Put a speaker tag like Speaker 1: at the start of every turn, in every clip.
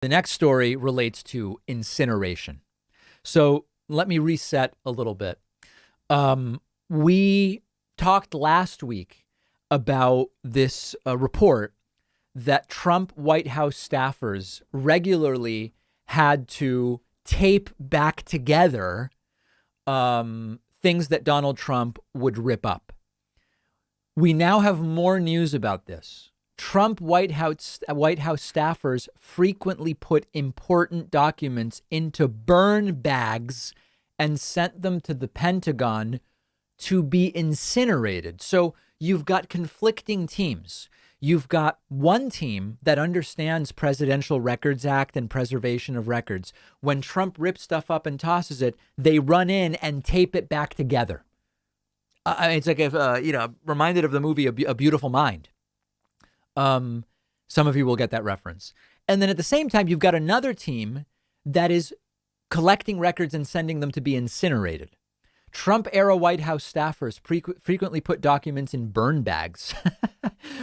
Speaker 1: The next story relates to incineration. So let me reset a little bit. We talked last week about this report that Trump White House staffers regularly had to tape back together things that Donald Trump would rip up. We now have more news about this. Trump White House staffers frequently put important documents into burn bags and sent them to the Pentagon to be incinerated. So you've got conflicting teams. You've got one team that understands Presidential Records Act and preservation of records. When Trump rips stuff up and tosses it, they run in and tape it back together. It's like, if, reminded of the movie A Beautiful Mind. Some of you will get that reference. And then at the same time, you've got another team that is collecting records and sending them to be incinerated. Trump-era White House staffers frequently put documents in burn bags.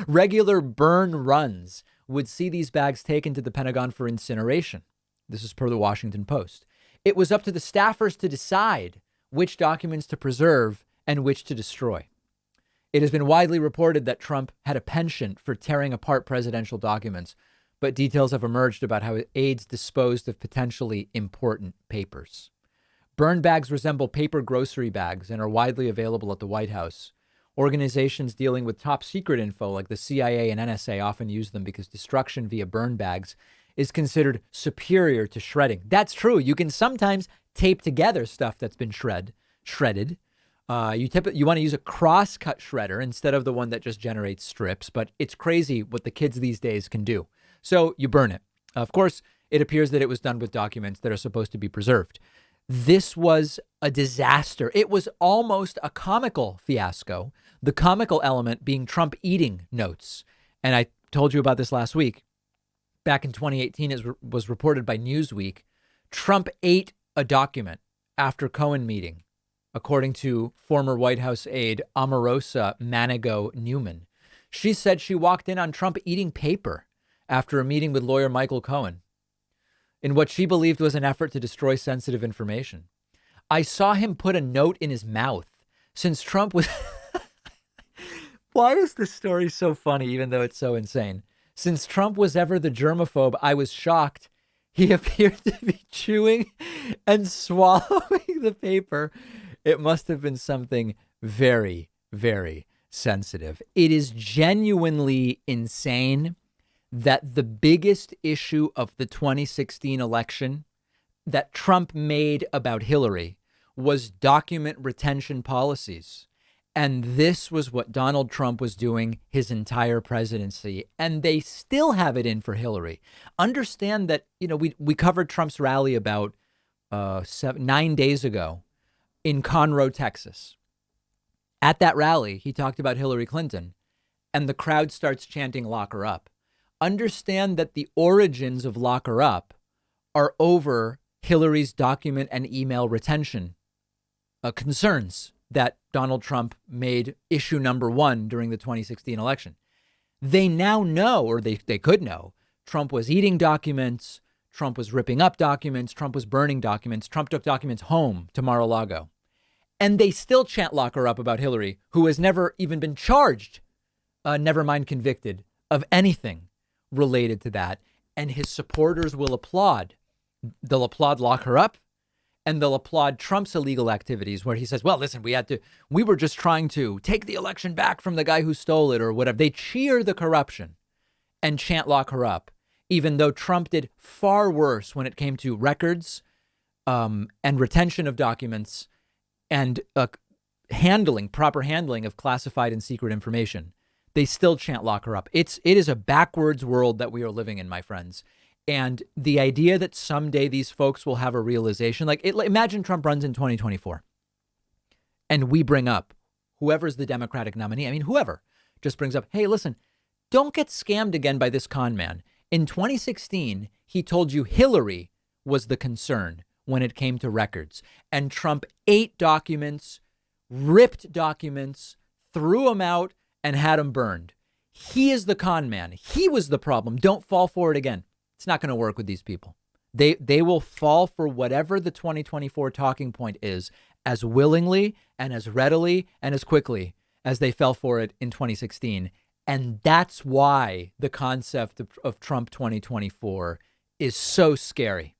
Speaker 1: Regular burn runs would see these bags taken to the Pentagon for incineration. This is per the Washington Post. It was up to the staffers to decide which documents to preserve and which to destroy. It has been widely reported that Trump had a penchant for tearing apart presidential documents, but details have emerged about how aides disposed of potentially important papers. Burn bags resemble paper grocery bags and are widely available at the White House. Organizations dealing with top secret info like the CIA and NSA often use them because destruction via burn bags is considered superior to shredding. That's true. You can sometimes tape together stuff that's been shredded. You want to use a cross-cut shredder instead of the one that just generates strips, but it's crazy what the kids these days can do. So you burn it. Of course, it appears that it was done with documents that are supposed to be preserved. This was a disaster. It was almost a comical fiasco, the comical element being Trump eating notes. And I told you about this last week. Back in 2018, it was reported by Newsweek, Trump ate a document after Cohen meeting, according to former White House aide Omarosa Manigault Newman. She said she walked in on Trump eating paper after a meeting with lawyer Michael Cohen in what she believed was an effort to destroy sensitive information. I saw him put a note in his mouth. Since Trump was... Why is this story so funny, even though it's so insane? Since Trump was ever the germaphobe, I was shocked. He appeared to be chewing and swallowing the paper. It must have been something very, very sensitive. It is genuinely insane that the biggest issue of the 2016 election that Trump made about Hillary was document retention policies. And this was what Donald Trump was doing his entire presidency. And they still have it in for Hillary. Understand that, we covered Trump's rally about 9 days ago in Conroe, Texas. At that rally, he talked about Hillary Clinton, and the crowd starts chanting, "Lock her up." Understand that the origins of "Lock her up" are over Hillary's document and email retention concerns that Donald Trump made issue number one during the 2016 election. They now know, or they could know, Trump was eating documents, Trump was ripping up documents, Trump was burning documents, Trump took documents home to Mar-a-Lago. And they still chant "Lock her up" about Hillary, who has never even been charged, never mind convicted, of anything related to that. And his supporters will applaud. They'll applaud "Lock her up," and they'll applaud Trump's illegal activities where he says, well, listen, we were just trying to take the election back from the guy who stole it or whatever. They cheer the corruption and chant "Lock her up," even though Trump did far worse when it came to records and retention of documents and proper handling of classified and secret information. They still chant "Lock her up." It is a backwards world that we are living in, my friends. And the idea that someday these folks will have a realization, imagine Trump runs in 2024 and we bring up whoever's the Democratic nominee. I mean, whoever just brings up, hey, listen, don't get scammed again by this con man. In 2016, he told you Hillary was the concern when it came to records, and Trump ate documents, ripped documents, threw them out, and had them burned. He is the con man. He was the problem. Don't fall for it again. It's not going to work with these people. They will fall for whatever the 2024 talking point is as willingly and as readily and as quickly as they fell for it in 2016. And that's why the concept of Trump 2024 is so scary.